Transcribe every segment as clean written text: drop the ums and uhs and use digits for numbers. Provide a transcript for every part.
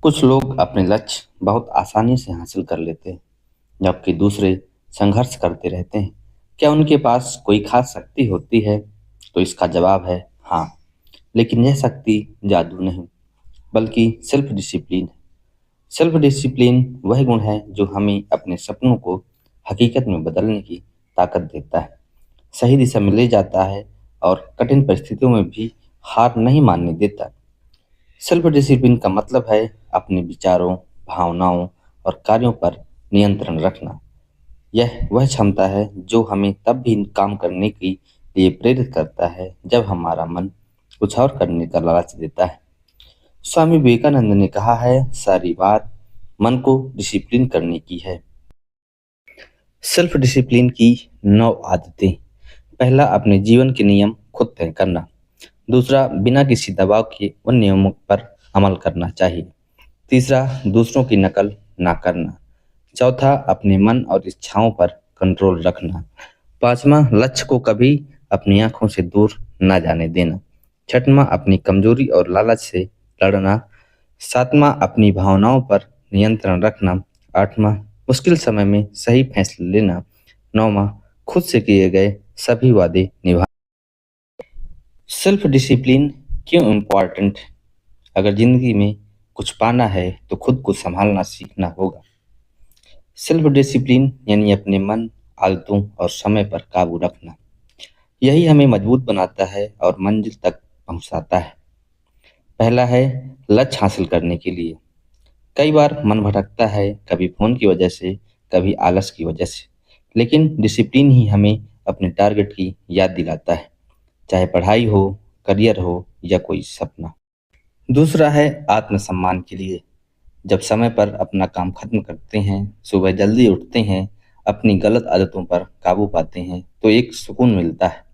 कुछ लोग अपने लक्ष्य बहुत आसानी से हासिल कर लेते हैं, जबकि दूसरे संघर्ष करते रहते हैं। क्या उनके पास कोई खास शक्ति होती है? तो इसका जवाब है हाँ, लेकिन यह शक्ति जादू नहीं, बल्कि सेल्फ डिसिप्लिन है। सेल्फ डिसिप्लिन वह गुण है जो हमें अपने सपनों को हकीकत में बदलने की ताकत देता है, सही दिशा में ले जाता है और कठिन परिस्थितियों में भी हार नहीं मानने देता। सेल्फ डिसिप्लिन का मतलब है अपने विचारों, भावनाओं और कार्यों पर नियंत्रण रखना। यह वह क्षमता है जो हमें तब भी काम करने के लिए प्रेरित करता है जब हमारा मन कुछ और करने का लालच देता है। स्वामी विवेकानंद ने कहा है, सारी बात मन को डिसिप्लिन करने की है। सेल्फ डिसिप्लिन की 9 आदतें। पहला, अपने जीवन के नियम खुद तय करना। दूसरा, बिना किसी दबाव के उन नियमों पर अमल करना चाहिए। तीसरा, दूसरों की नकल ना करना। चौथा, अपने मन और इच्छाओं पर कंट्रोल रखना। पांचवा, लक्ष्य को कभी अपनी आंखों से दूर ना जाने देना। छठवां, अपनी कमजोरी और लालच से लड़ना। सातवां, अपनी भावनाओं पर नियंत्रण रखना। आठवां, मुश्किल समय में सही फैसले लेना। नौवां, खुद से किए गए सभी वादे निभाना। सेल्फ डिसिप्लिन क्यों इम्पोर्टेंट? अगर जिंदगी में कुछ पाना है तो खुद को संभालना सीखना होगा। सेल्फ डिसिप्लिन यानी अपने मन, आदतों और समय पर काबू रखना। यही हमें मजबूत बनाता है और मंजिल तक पहुंचाता है। पहला है, लक्ष्य हासिल करने के लिए। कई बार मन भटकता है, कभी फोन की वजह से, कभी आलस की वजह से, लेकिन डिसिप्लिन ही हमें अपने टारगेट की याद दिलाता है, चाहे पढ़ाई हो, करियर हो या कोई सपना। दूसरा है, आत्मसम्मान के लिए। जब समय पर अपना काम खत्म करते हैं, सुबह जल्दी उठते हैं, अपनी गलत आदतों पर काबू पाते हैं, तो एक सुकून मिलता है।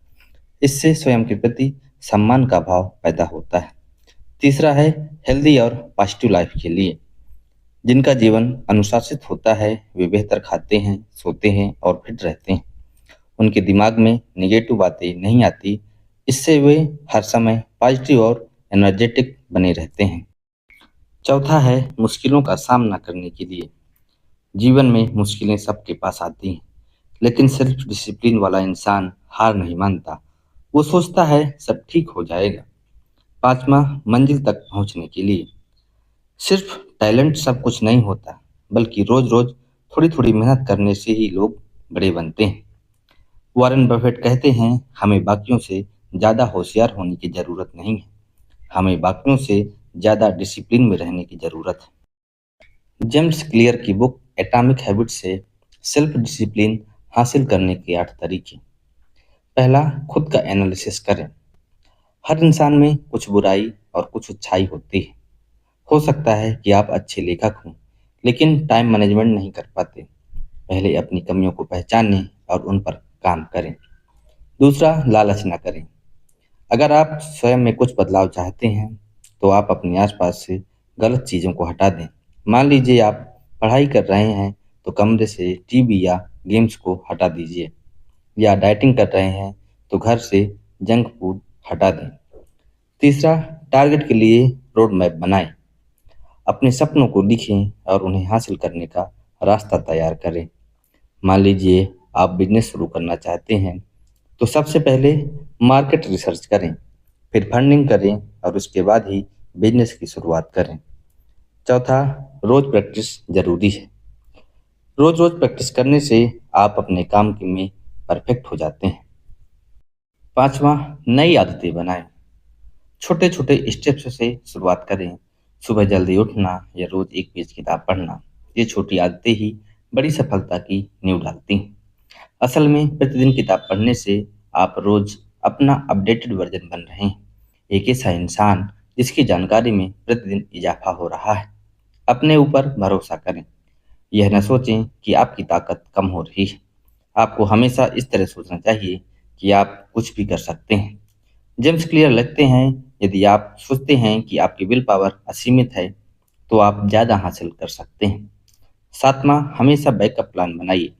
इससे स्वयं के प्रति सम्मान का भाव पैदा होता है। तीसरा है, हेल्दी और पॉजिटिव लाइफ के लिए। जिनका जीवन अनुशासित होता है, वे बेहतर खाते हैं, सोते हैं और फिट रहते हैं। उनके दिमाग में नेगेटिव बातें नहीं आती। इससे वे हर समय पॉजिटिव और एनर्जेटिक बने रहते हैं। चौथा है, मुश्किलों का सामना करने के लिए। जीवन में मुश्किलें सबके पास आती हैं, लेकिन सेल्फ डिसिप्लिन वाला इंसान हार नहीं मानता। वो सोचता है सब ठीक हो जाएगा। पांचवा, मंजिल तक पहुंचने के लिए। सिर्फ टैलेंट सब कुछ नहीं होता, बल्कि रोज रोज थोड़ी थोड़ी मेहनत करने से ही लोग बड़े बनते हैं। वॉरेन बफेट कहते हैं, हमें बाकियों से ज्यादा होशियार होने की जरूरत नहीं है, हमें बाकियों से ज्यादा डिसिप्लिन में रहने की जरूरत है। जेम्स क्लियर की बुक एटॉमिक हैबिट से सेल्फ डिसिप्लिन हासिल करने के 8 तरीके। पहला, खुद का एनालिसिस करें। हर इंसान में कुछ बुराई और कुछ अच्छाई होती है। हो सकता है कि आप अच्छे लेखक हों, लेकिन टाइम मैनेजमेंट नहीं कर पाते। पहले अपनी कमियों को पहचानें और उन पर काम करें। दूसरा, लालच ना करें। अगर आप स्वयं में कुछ बदलाव चाहते हैं, तो आप अपने आसपास से गलत चीज़ों को हटा दें। मान लीजिए आप पढ़ाई कर रहे हैं, तो कमरे से टीवी या गेम्स को हटा दीजिए, या डाइटिंग कर रहे हैं तो घर से जंक फूड हटा दें। तीसरा, टारगेट के लिए रोड मैप बनाएं। अपने सपनों को लिखें और उन्हें हासिल करने का रास्ता तैयार करें। मान लीजिए आप बिजनेस शुरू करना चाहते हैं, तो सबसे पहले मार्केट रिसर्च करें, फिर फंडिंग करें और उसके बाद ही बिजनेस की शुरुआत करें। चौथा, रोज प्रैक्टिस जरूरी है। रोज रोज प्रैक्टिस करने से आप अपने काम में परफेक्ट हो जाते हैं। पांचवा, नई आदतें बनाएं। छोटे छोटे स्टेप्स से शुरुआत करें। सुबह जल्दी उठना या रोज एक पेज किताब पढ़ना। ये छोटी आदतें ही बड़ी सफलता की नींव डालती हैं। असल में प्रतिदिन किताब पढ़ने से आप रोज अपना अपडेटेड वर्जन बन रहे हैं, एक ऐसा इंसान जिसकी जानकारी में प्रतिदिन इजाफा हो रहा है। अपने ऊपर भरोसा करें। यह न सोचें कि आपकी ताकत कम हो रही है। आपको हमेशा इस तरह सोचना चाहिए कि आप कुछ भी कर सकते हैं। जेम्स क्लियर लिखते हैं, यदि आप सोचते हैं कि आपकी विल पावर असीमित है, तो आप ज़्यादा हासिल कर सकते हैं। सातवां, हमेशा बैकअप प्लान बनाइए।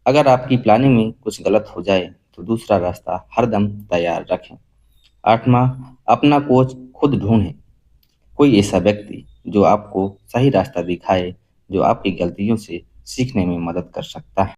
अगर आपकी प्लानिंग में कुछ गलत हो जाए, तो दूसरा रास्ता हरदम तैयार रखें। आठवां, अपना कोच खुद ढूंढें। कोई ऐसा व्यक्ति जो आपको सही रास्ता दिखाए, जो आपकी गलतियों से सीखने में मदद कर सकता है।